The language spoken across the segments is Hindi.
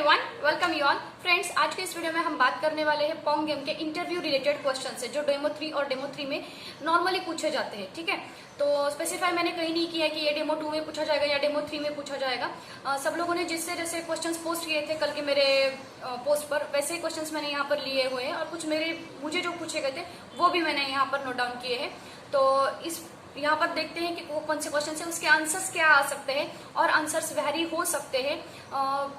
Everyone, welcome you all friends. आज के इस वीडियो में हम बात करने वाले हैं पोंग गेम के इंटरव्यू रिलेटेड क्वेश्चन से जो डेमो 3 और डेमो 3 में नॉर्मली पूछे जाते हैं। ठीक है, तो स्पेसिफाई मैंने कहीं नहीं किया कि ये डेमो 2 में पूछा जाएगा या डेमो 3 में पूछा जाएगा। सब लोगों ने जिससे जैसे क्वेश्चंस पोस्ट किए थे कल के मेरे पोस्ट पर, वैसे ही क्वेश्चंस मैंने यहाँ पर लिए हुए हैं और कुछ मुझे जो पूछे गए थे वो भी मैंने यहाँ पर नोट डाउन किए हैं। तो इस यहाँ पर देखते हैं कि वो कौन से क्वेश्चन है, उसके आंसर्स क्या आ सकते हैं और आंसर्स वेरी हो सकते हैं।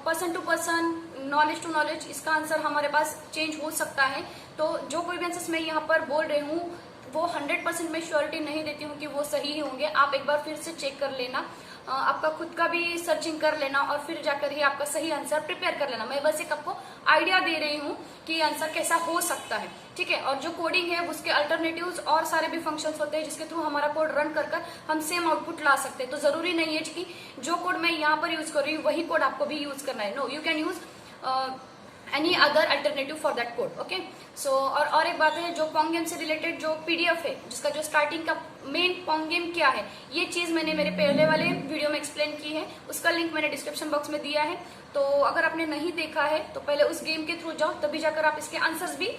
Person to person, knowledge to knowledge इसका आंसर हमारे पास चेंज हो सकता है। तो जो कोई भी आंसर्स मैं यहाँ पर बोल रही हूँ वो 100% मैं श्योरिटी नहीं देती हूँ कि वो सही होंगे। आप एक बार फिर से चेक कर लेना, आपका खुद का भी सर्चिंग कर लेना और फिर जाकर ही आपका सही आंसर प्रिपेयर कर लेना। मैं बस एक आपको आइडिया दे रही हूँ कि आंसर कैसा हो सकता है। ठीक है, और जो कोडिंग है उसके अल्टरनेटिव्स और सारे भी फंक्शंस होते हैं जिसके थ्रू हमारा कोड रन कर हम सेम आउटपुट ला सकते हैं। तो जरूरी नहीं है कि जो कोड मैं यहाँ पर यूज कर रही हूँ वही कोड आपको भी यूज करना है। No, you can use any other alternative for that code. Okay, so और एक बात है, जो पोंग गेम से रिलेटेड जो पीडीएफ है जिसका जो स्टार्टिंग का मेन पोंग गेम क्या है, ये चीज मैंने मेरे पहले वाले वीडियो में एक्सप्लेन की है। उसका लिंक मैंने डिस्क्रिप्शन बॉक्स में दिया है। तो अगर आपने नहीं देखा है तो पहले उस गेम के थ्रू जाओ, तभी जाकर आप इसके आंसर्स भी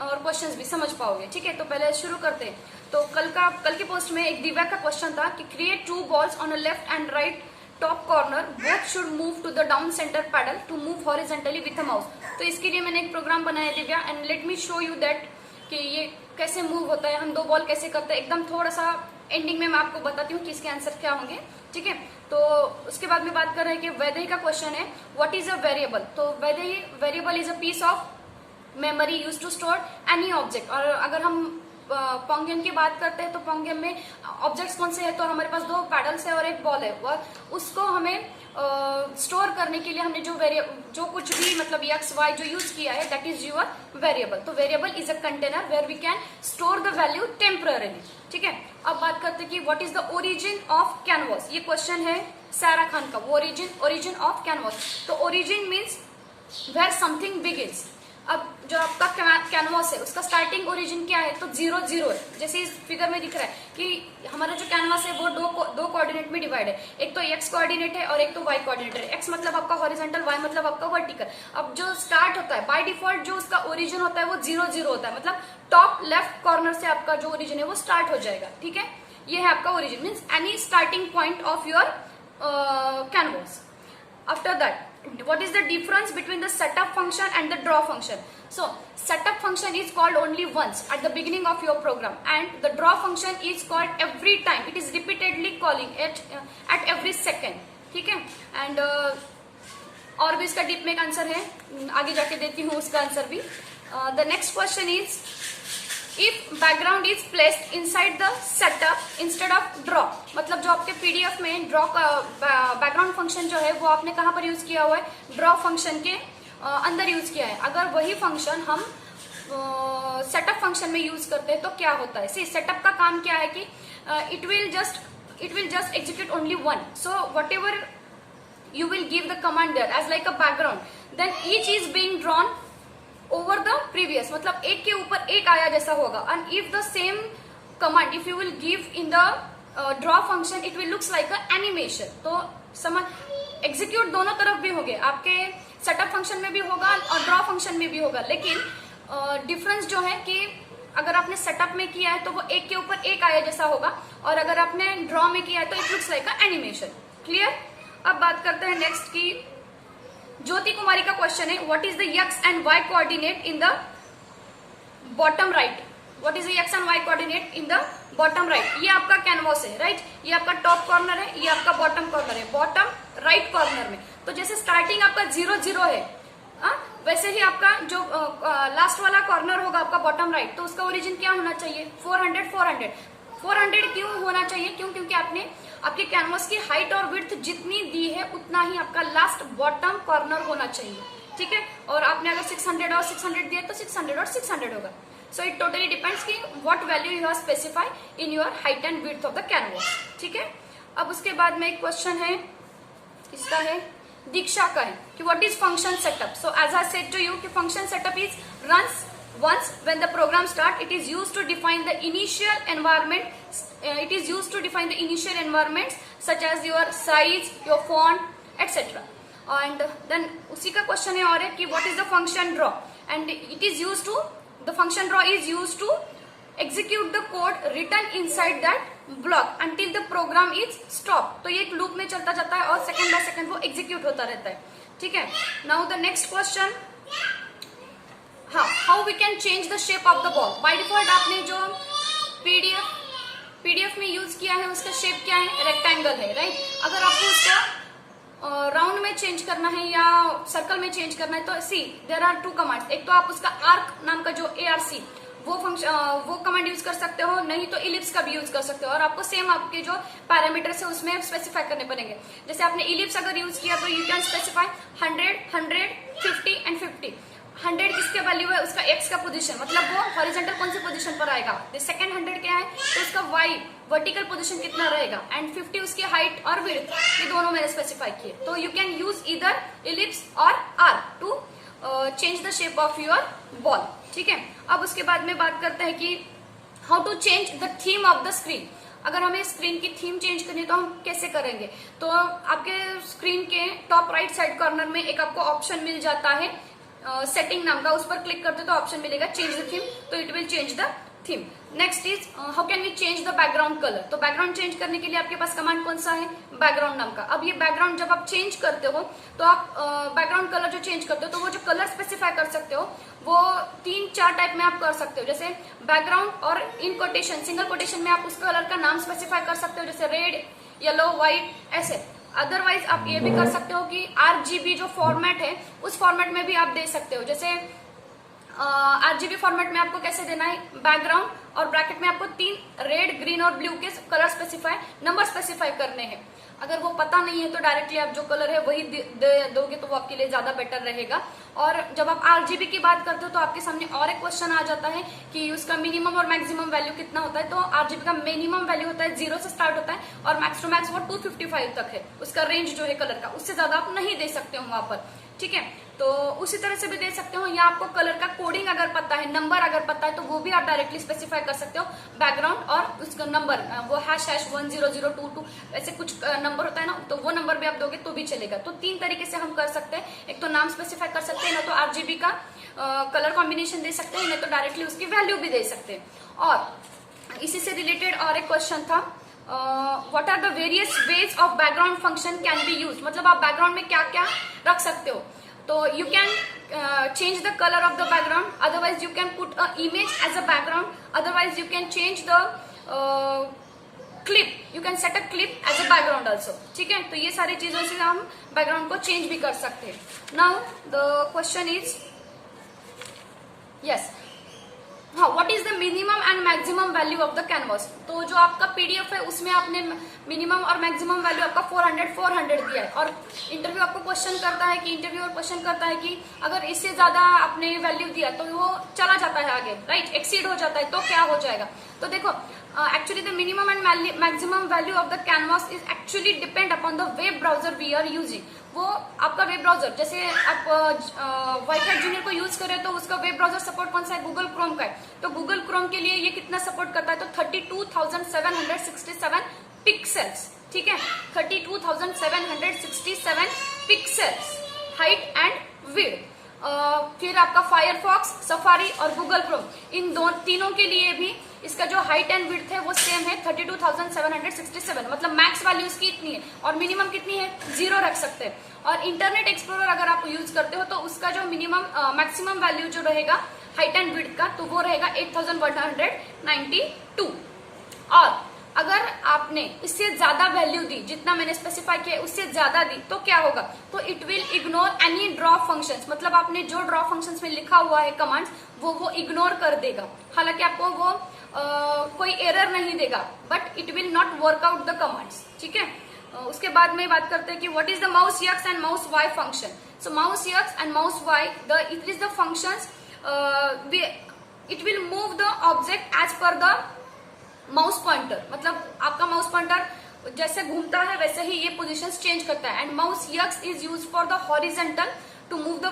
और क्वेश्चंस भी समझ पाओगे। ठीक है, तो पहले शुरू करते हैं। तो कल की पोस्ट में एक दिव्या का क्वेश्चन था कि create 2 balls on a left and right top corner, both should move to the down center paddle to move horizontally with a mouse। तो इसके लिए मैंने एक प्रोग्राम बनाया Divya, and let me show you that कि ये कैसे मूव होता है, हम 2 बॉल कैसे करते हैं। एकदम थोड़ा सा एंडिंग में मैं आपको बताती हूँ कि इसके आंसर क्या होंगे। ठीक है, तो उसके बाद में बात कर रहे हैं कि वैदेही का क्वेश्चन है व्हाट इज अ वेरिएबल। तो वैदेही variable is a piece of memory use to store any object. और अगर हम पोंग गेम की बात करते हैं तो पोंग गेम में ऑब्जेक्ट्स कौन से हैं, तो हमारे पास 2 पैडल्स है और एक बॉल है। और उसको हमें स्टोर करने के लिए हमने जो कुछ भी मतलब एक्स वाई जो यूज किया है दैट इज योर वेरिएबल। तो variable is a container where we can store the value temporarily. ठीक है, अब बात करते हैं कि what is the origin of canvas. ये क्वेश्चन है सारा खान का, ओरिजिन ऑफ कैनवास। तो origin means where something begins. अब जो आपका कैनवास है उसका स्टार्टिंग ओरिजिन क्या है, तो 0 0 है। जैसे इस फिगर में दिख रहा है कि हमारा जो कैनवास है वो दो कोऑर्डिनेट में डिवाइड है। एक तो एक्स कोऑर्डिनेट है और एक तो वाई कोऑर्डिनेट है। एक्स मतलब आपका हॉरिजॉन्टल, वाई मतलब आपका वर्टिकल। अब जो स्टार्ट होता है बाय डिफॉल्ट जो उसका ओरिजिन होता है वो 0 0 होता है, मतलब टॉप लेफ्ट कॉर्नर से आपका जो ओरिजिन है वो स्टार्ट हो जाएगा। ठीक है, ये है आपका origin, means any starting point of your canvas. After that, what is the difference between the setup function and the draw function? So setup function is called only once at the beginning of your program, and the draw function is called every time. It is repeatedly calling at every second. ठीक है, and और भी इसका डीप में एक आंसर है, आगे जाके देती हूँ उसका आंसर भी। The next question is if background is placed inside the setup instead of draw। मतलब जो आपके पीडीएफ में ड्रॉ का बैकग्राउंड फंक्शन जो है वो आपने कहाँ पर यूज किया हुआ है, ड्रॉ फंक्शन के अंदर यूज किया है। अगर वही फंक्शन हम सेटअप फंक्शन में यूज करते हैं तो क्या होता है। सी सेटअप का काम क्या है कि it will just execute only one. So what ever you will give the command there as like a background, then each is being drawn over the previous, मतलब एक के ऊपर एक आया जैसा होगा। and if the same command if you will give in the draw function it will looks like a animation। तो समझ एग्जीक्यूट दोनों तरफ भी होंगे, आपके सेटअप फंक्शन में भी होगा और ड्रॉ फंक्शन में भी होगा। लेकिन डिफरेंस जो है कि अगर आपने सेटअप में किया है तो वो एक के ऊपर एक आया जैसा होगा, और अगर आपने ड्रॉ में किया है तो it looks like a animation. Clear. अब बात करते हैं नेक्स्ट की ज्योति कुमारी का क्वेश्चन है what is the X and Y coordinate in the bottom right. What is the X and Y coordinate in the bottom right. ये आपका कैनवास है, राइट। ये आपका टॉप कॉर्नर है, ये आपका बॉटम कॉर्नर है, बॉटम राइट कॉर्नर में। तो जैसे स्टार्टिंग आपका 0 0 है, वैसे ही आपका जो लास्ट वाला कॉर्नर होगा आपका बॉटम राइट, तो उसका ओरिजिन क्या होना चाहिए, 400 400 400 क्यों होना चाहिए, क्योंकि आपने आपके कैनवास की हाइट और विड्थ जितनी दी है उतना ही आपका लास्ट बॉटम कॉर्नर होना चाहिए। ठीक है, और आपने अगर 600 और 600 दिया तो 600 और 600 होगा। सो इट टोटली डिपेंड्स कि what value you have specify in your height and width of the canvas. ठीक है, अब उसके बाद में एक क्वेश्चन है, इसका है दीक्षा का है कि what is function setup. So as I said to you कि function setup is runs once when the program start, it is used to define the initial environment, it is used to define the initial environments such as your size, your font, etc. And then उसी का क्वेश्चन है और है कि what is the function draw, and it is use to, the function draw is use to execute the code written inside that block until the program is stop। तो ये एक लूप में चलता जाता है और सेकंड बाय सेकंड वो एग्जीक्यूट होता रहता है, ठीक है। नाउ द नेक्स्ट क्वेश्चन, हाँ, how we can change the shape of the ball. By default आपने जो पीडीएफ में यूज किया है उसका शेप क्या है, रेक्टेंगल है, राइट। अगर आपको उसका राउंड में चेंज करना है या सर्कल में चेंज करना है तो सी देयर आर टू कमांड्स। एक तो आप उसका आर्क नाम का जो ARC वो फंक्शन वो कमांड यूज कर सकते हो, नहीं तो इलिप्स का भी यूज कर सकते हो, और आपको सेम आपके जो पैरामीटर्स है उसमें स्पेसिफाई करने पड़ेंगे। जैसे आपने इलिप्स अगर यूज किया तो यू कैन स्पेसिफाई 100, 100, 50 एंड 50। 100 किसके वैल्यू है, उसका एक्स का पोजीशन, मतलब वो हॉरिजॉन्टल कौन सी पोजीशन पर आएगा। सेकंड 100 क्या है तो उसका वाई वर्टिकल पोजीशन कितना रहेगा, एंड 50 उसकी हाइट और विड्थ, ये दोनों मैंने स्पेसिफाई किए। तो यू कैन यूज इधर इलिप्स और arc to change the shape of your ball, ठीक है। अब उसके बाद में बात करते हैं कि how to change the theme of the screen. अगर हमें स्क्रीन की थीम चेंज करनी है तो हम कैसे करेंगे, तो आपके स्क्रीन के टॉप राइट साइड कॉर्नर में एक आपको ऑप्शन मिल जाता है सेटिंग नाम का, उस पर क्लिक करते तो ऑप्शन मिलेगा चेंज द थीम, तो it will change the theme. Next is how can we change the background colour. तो बैकग्राउंड चेंज करने के लिए आपके पास कमांड कौन सा है, बैकग्राउंड नाम का। अब ये बैकग्राउंड जब आप चेंज करते हो तो आप बैकग्राउंड कलर जो चेंज करते हो तो वो जो कलर स्पेसिफाई कर सकते हो वो 3-4 टाइप में आप कर सकते हो। जैसे बैकग्राउंड और इन कोटेशन, सिंगल कोटेशन में आप उस कलर का नाम स्पेसिफाई कर सकते हो, जैसे रेड, येलो, व्हाइट, ऐसे। अदरवाइज आप ये भी कर सकते हो कि RGB जो फॉर्मेट है उस फॉर्मेट में भी आप दे सकते हो। जैसे RGB फॉर्मेट में आपको कैसे देना है, बैकग्राउंड और ब्रैकेट में आपको 3 रेड, ग्रीन और ब्लू के कलर स्पेसिफाई, नंबर स्पेसिफाई करने हैं। अगर वो पता नहीं है तो डायरेक्टली आप जो कलर है वही दोगे तो वो आपके लिए ज्यादा बेटर रहेगा। और जब आप RGB की बात करते हो तो आपके सामने और एक क्वेश्चन आ जाता है कि उसका मिनिमम और मैक्सिमम वैल्यू कितना होता है। तो RGB का मिनिमम वैल्यू होता है 0 से स्टार्ट होता है और मैक्स टू मैक्स वो 255 तक है उसका रेंज जो है कलर का, उससे ज्यादा आप नहीं दे सकते हो वहां पर, ठीक है। तो उसी तरह से भी दे सकते हो, या आपको कलर का कोडिंग अगर पता है, नंबर अगर पता है तो वो भी आप डायरेक्टली स्पेसिफाई कर सकते हो बैकग्राउंड और उसका नंबर, वो #10022 ऐसे कुछ नंबर होता है ना, तो वो नंबर भी आप दोगे तो भी चलेगा। तो 3 तरीके से हम कर सकते हैं, एक तो नाम स्पेसिफाई कर सकते हैं, ना तो RGB का कलर कॉम्बिनेशन दे सकते हैं, ना तो डायरेक्टली उसकी वैल्यू भी दे सकते हैं। और इसी से रिलेटेड और एक क्वेश्चन था, what are the various ways of background function can be use. मतलब आप बैकग्राउंड में क्या क्या रख सकते हो। तो you can change the color of the background, otherwise you can put a image as a background, otherwise you can change the clip, you can set a clip as a background also, ठीक है। तो ये सारी चीजों से हम बैकग्राउंड को चेंज भी कर सकते हैं। Now the question is yes, हाँ, what is the minimum and maximum value of the canvas. तो जो आपका PDF है उसमें आपने मिनिमम और मैक्सिमम वैल्यू आपका 400 दिया है, और इंटरव्यू आपको क्वेश्चन करता है कि इंटरव्यूअर क्वेश्चन करता है कि अगर इससे ज्यादा आपने वैल्यू दिया तो वो चला जाता है आगे, राइट, एक्सीड हो जाता है, तो क्या हो जाएगा। तो देखो actually the minimum and maximum value of the canvas is actually depend upon the web browser we are using। वो आपका वेब ब्राउजर, जैसे आप वाईफाई जूनियर को यूज करें तो उसका वेब ब्राउजर सपोर्ट कौन सा है, गूगल क्रोम का है। तो गूगल क्रोम के लिए ये कितना सपोर्ट करता है, तो 32,767 पिक्सेल्स, ठीक है, 32,767 पिक्सेल्स हाइट एंड विड्थ। फिर आपका फायरफॉक्स, सफारी और गूगल क्रोम, इन तीनों के लिए भी इसका जो हाइट एंड विड्थ है वो सेम है 32,767, मतलब मैक्स वैल्यू इसकी इतनी है और मिनिमम कितनी है, 0 रख सकते हैं। और इंटरनेट एक्सप्लोरर अगर आप यूज करते हो तो उसका जो मिनिमम मैक्सिमम वैल्यू जो रहेगा हाइट एंड विड्थ का, तो वो रहेगा 8,192। और अगर आपने इससे ज्यादा वैल्यू दी, जितना मैंने स्पेसिफाई किया उससे ज्यादा दी, तो क्या होगा, तो it will ignore any draw functions. मतलब आपने जो ड्रॉ फंक्शंस में लिखा हुआ है कमांड्स वो इग्नोर कर देगा। हालांकि आपको वो कोई एरर नहीं देगा, but it will not work out the commands, ठीक है। उसके बाद में बात करते हैं कि what is the mouse X and mouse Y function. So mouse X and mouse Y, it is the functions, it will move the object as per the mouse pointer. मतलब आपका माउस पॉइंटर जैसे घूमता है वैसे ही ये पोजीशंस चेंज करता है। And mouse x is use for the horizontal, to move the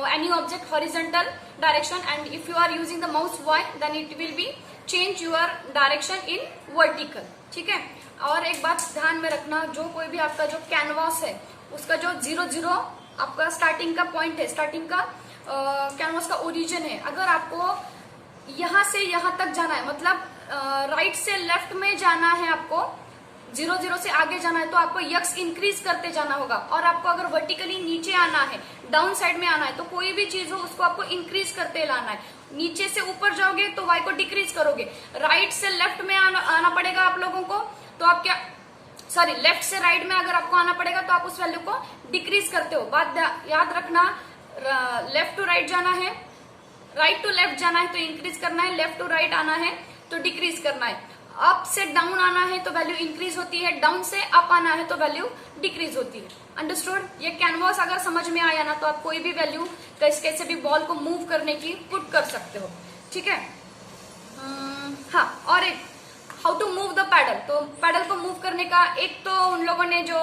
any object horizontal direction, and if you are using the mouse Y then it will be change your direction in vertical, ठीक है। और एक बात ध्यान में रखना, जो कोई भी आपका जो कैनवास है उसका जो 0 आपका स्टार्टिंग का पॉइंट है, स्टार्टिंग का कैनवास का ओरिजिन है, अगर आपको यहाँ से यहाँ तक जाना है, मतलब राइट से लेफ्ट में जाना है, आपको 0 से आगे जाना है, तो आपको यक्स इंक्रीज करते जाना होगा। और आपको अगर वर्टिकली नीचे आना है, डाउन साइड में आना है, तो कोई भी चीज हो उसको आपको इंक्रीज करते लाना है। नीचे से ऊपर जाओगे तो वाई को डिक्रीज करोगे, राइट से लेफ्ट में आना पड़ेगा आप लोगों को, तो आप क्या, सॉरी, लेफ्ट से राइट में अगर आपको आना पड़ेगा तो आप उस वैल्यू को डिक्रीज करते हो। बात याद रखना, लेफ्ट टू राइट जाना है, राइट टू लेफ्ट जाना है तो इंक्रीज करना है, लेफ्ट टू राइट आना है तो डिक्रीज करना है, अप से डाउन आना है तो वैल्यू इंक्रीज होती है, डाउन से अप आना है तो वैल्यू डिक्रीज होती है। अंडरस्टूड? ये कैनवास अगर समझ में आया ना, तो आप कोई भी वैल्यू कैसे भी बॉल को मूव करने की पुट कर सकते हो। ठीक है? हाँ, और एक how to move the paddle. तो पैडल को मूव करने का एक तो उन लोगों ने जो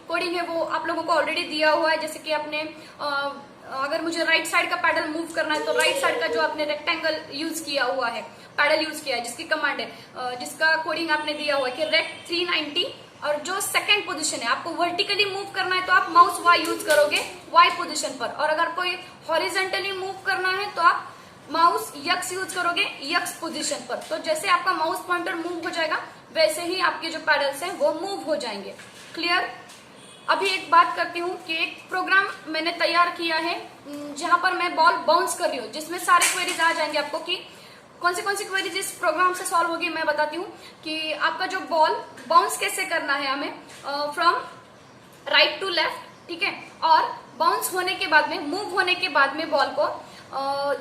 कोडिंग है वो आप लोगों को ऑलरेडी दिया हुआ है। जैसे कि आपने अगर मुझे राइट साइड का पैडल मूव करना है तो राइट साइड का जो आपने रेक्टेंगल यूज किया हुआ है, पैडल यूज किया है, जिसकी कमांड है, जिसका कोडिंग आपने दिया हुआ है कि रेक्ट 390, और जो सेकंड पोजीशन है आपको वर्टिकली मूव करना है तो आप माउस वाई यूज करोगे वाई पोजीशन पर, और अगर कोई हॉरिजेंटली मूव करना है तो आप माउस यक्स यूज करोगे यक्स पोजीशन पर। तो जैसे आपका माउस पॉइंटर मूव हो जाएगा वैसे ही आपके जो पैडल्स हैं वो मूव हो जाएंगे। क्लियर? अभी एक बात करती हूँ कि एक प्रोग्राम मैंने तैयार किया है जहां पर मैं बॉल बाउंस कर रही हूँ, जिसमें सारे क्वेरीज आ जाएंगे आपको कि कौन सी क्वेरीज इस प्रोग्राम से सॉल्व होगी। मैं बताती हूँ कि आपका जो बॉल बाउंस कैसे करना है हमें फ्रॉम राइट टू लेफ्ट, ठीक है, और बाउंस होने के बाद में, मूव होने के बाद में बॉल को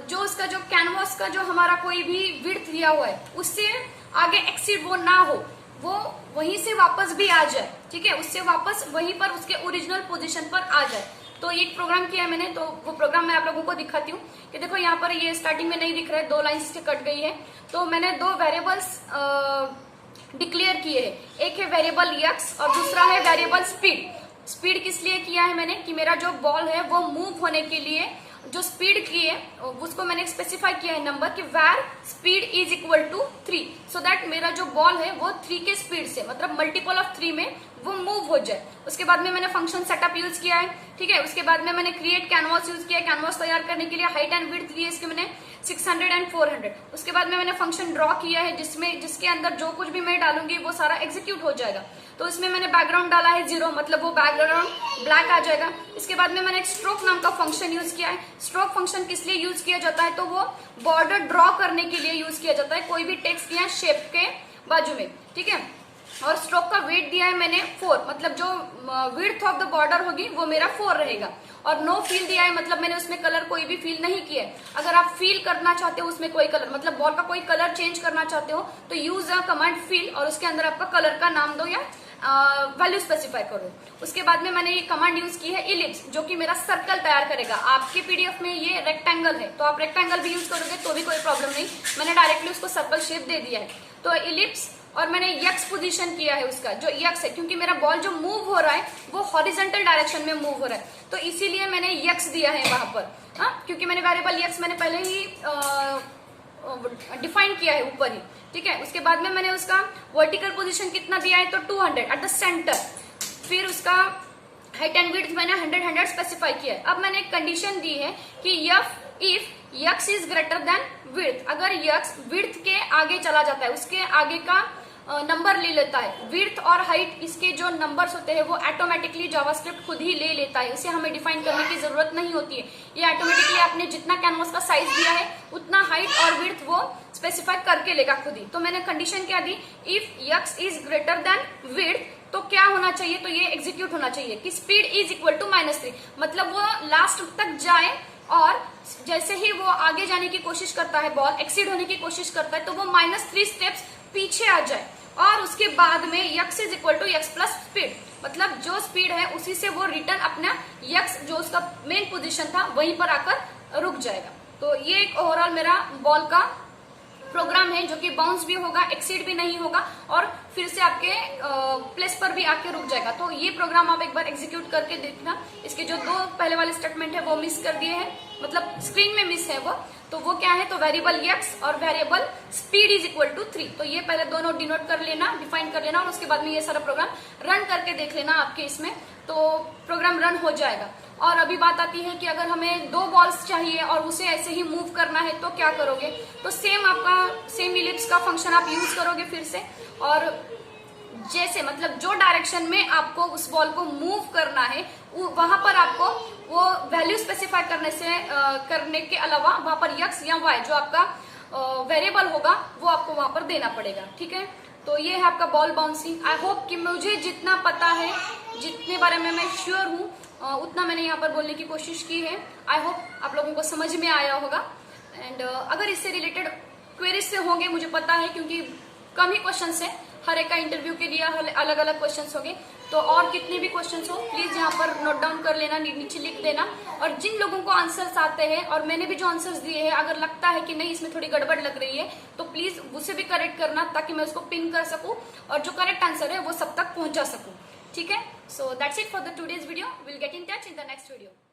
जो उसका जो कैनवास का जो हमारा कोई भी विड्थ दिया हुआ है उससे आगे एक्सीड वो ना हो, वो वहीं से वापस भी आ जाए। ठीक है, उससे वापस वहीं पर उसके ओरिजिनल पोजीशन पर आ जाए। तो एक प्रोग्राम किया है मैंने, तो वो प्रोग्राम मैं आप लोगों को दिखाती हूँ कि देखो यहाँ पर ये स्टार्टिंग में नहीं दिख रहा है, 2 लाइन से कट गई है। तो मैंने 2 वेरिएबल्स डिक्लेयर किए हैं, एक है वेरिएबल यक्स और दूसरा है वेरिएबल स्पीड। स्पीड किस लिए किया है मैंने कि मेरा जो बॉल है वो मूव होने के लिए जो स्पीड की है उसको मैंने स्पेसिफाई किया है नंबर कि where speed is equal to 3, so that मेरा जो बॉल है वो 3 के स्पीड से, मतलब मल्टीपल ऑफ 3 में वो मूव हो जाए। उसके बाद में मैंने फंक्शन सेटअप यूज किया है। ठीक है, उसके बाद में मैंने क्रिएट कैनवास यूज किया है। कैनवास तैयार करने के लिए हाइट एंड विड्थ लिए इसके मैंने 600 एंड 400। उसके बाद में मैंने फंक्शन ड्रॉ किया है जिसके अंदर जो कुछ भी मैं डालूंगी वो सारा एग्जीक्यूट हो जाएगा। तो इसमें मैंने बैकग्राउंड डाला है 0, मतलब वो बैकग्राउंड ब्लैक आ जाएगा। इसके बाद में मैंने एक स्ट्रोक नाम का फंक्शन यूज किया है। स्ट्रोक फंक्शन किस लिए यूज किया जाता है, तो वो बॉर्डर ड्रॉ करने के लिए यूज किया जाता है कोई भी टेक्स्ट या शेप के बाजू में। ठीक है, और स्ट्रोक का वेट दिया है मैंने 4, मतलब जो विड्थ ऑफ द बॉर्डर होगी वो मेरा 4 रहेगा। और नो फील दिया है, मतलब मैंने उसमें कलर कोई भी फील नहीं किया है। अगर आप फील करना चाहते हो उसमें कोई कलर, मतलब बॉल का कोई कलर चेंज करना चाहते हो तो यूज अ कमांड फील और उसके अंदर आपका कलर का नाम दो या वैल्यू स्पेसिफाई करो। उसके बाद में मैंने ये कमांड यूज की है इलिप्स, जो कि मेरा सर्कल तैयार करेगा। आपके पीडीएफ में ये रेक्टेंगल है तो आप रेक्टेंगल भी यूज करोगे तो भी कोई प्रॉब्लम नहीं, मैंने डायरेक्टली उसको सर्कल शेप दे दिया है। तो इलिप्स, और मैंने यक्स पोजीशन किया है उसका, जो यक्स है, क्योंकि मेरा बॉल जो मूव हो रहा है वो हॉरिजेंटल डायरेक्शन में मूव हो रहा है, तो इसीलिए मैंने यक्स दिया है वहां पर। हाँ, क्योंकि मैंने वेरिएबल यक्स मैंने पहले ही डिफाइन किया है ऊपर ही। ठीक है, उसके बाद में मैंने उसका वर्टिकल पोजीशन कितना दिया है, तो 200 एट द सेंटर। फिर उसका हाइट एंड विड्थ मैंने 100 स्पेसिफाई किया है। अब मैंने एक कंडीशन दी है कि if x is greater than width, अगर यक्स विड्थ के आगे चला जाता है, उसके आगे का नंबर ले लेता है, विड्थ और हाइट इसके जो नंबर्स होते हैं वो ऑटोमेटिकली जावास्क्रिप्ट खुद ही ले लेता है, इसे हमें डिफाइन करने की जरूरत नहीं होती है। ये ऑटोमेटिकली आपने जितना कैनवास का साइज दिया है उतना हाइट और विड्थ वो स्पेसिफाई करके लेगा खुद ही। तो मैंने कंडीशन क्या दी, if x is greater than width, तो क्या होना चाहिए, तो ये एग्जीक्यूट होना चाहिए कि स्पीड इज इक्वल टू -3, मतलब वो लास्ट तक जाए और जैसे ही वो आगे जाने की कोशिश करता है, बॉल एक्सीड होने की कोशिश करता है, तो वो -3 स्टेप्स पीछे आ जाए। और उसके बाद में x is equal to x plus speed, मतलब जो स्पीड है उसी से वो रिटर्न अपना यक्स जो उसका मेन पोजीशन था वहीं पर आकर रुक जाएगा। तो ये एक ओवरऑल मेरा बॉल का प्रोग्राम है जो कि बाउंस भी होगा, एक्सीड भी नहीं होगा और फिर से आपके प्लेस पर भी आके रुक जाएगा। तो ये प्रोग्राम आप एक बार एग्जीक्यूट करके देखना। इसके जो 2 पहले वाले स्टेटमेंट है वो मिस कर दिए हैं, मतलब स्क्रीन में मिस है वो। तो वो क्या है, तो वेरिएबल यक्स और variable speed is equal to 3। तो ये पहले दोनों डिनोट कर लेना, डिफाइन कर लेना और उसके बाद में ये सारा प्रोग्राम रन करके देख लेना आपके इसमें। तो प्रोग्राम रन हो जाएगा। और अभी बात आती है कि अगर हमें 2 बॉल्स चाहिए और उसे ऐसे ही मूव करना है तो क्या करोगे, तो सेम इलिप्स का फंक्शन आप यूज करोगे फिर से, और जैसे मतलब जो डायरेक्शन में आपको उस बॉल को मूव करना है वहां पर आपको वो वैल्यू स्पेसिफाई करने के अलावा वहां पर x या y जो आपका वेरिएबल होगा वो आपको वहां पर देना पड़ेगा। ठीक है, तो ये है आपका बॉल बाउंसिंग। आई होप कि मुझे जितना पता है, जितने बारे में मैं श्योर हूँ उतना मैंने यहाँ पर बोलने की कोशिश की है। आई होप आप लोगों को समझ में आया होगा। एंड अगर इससे रिलेटेड क्वेरीज से होंगे मुझे पता है, क्योंकि कम ही क्वेश्चन है, हर एक का इंटरव्यू के लिए अलग अलग क्वेश्चंस होंगे, तो और कितने भी क्वेश्चंस हो प्लीज यहाँ पर नोट डाउन कर लेना, नीचे लिख देना। और जिन लोगों को आंसर्स आते हैं और मैंने भी जो आंसर्स दिए हैं, अगर लगता है कि नहीं इसमें थोड़ी गड़बड़ लग रही है तो प्लीज उसे भी करेक्ट करना, ताकि मैं उसको पिन कर सकूं और जो करेक्ट आंसर है वो सब तक पहुंचा सकूं। ठीक है, so that's it for the today's video. Will get in touch in the next video.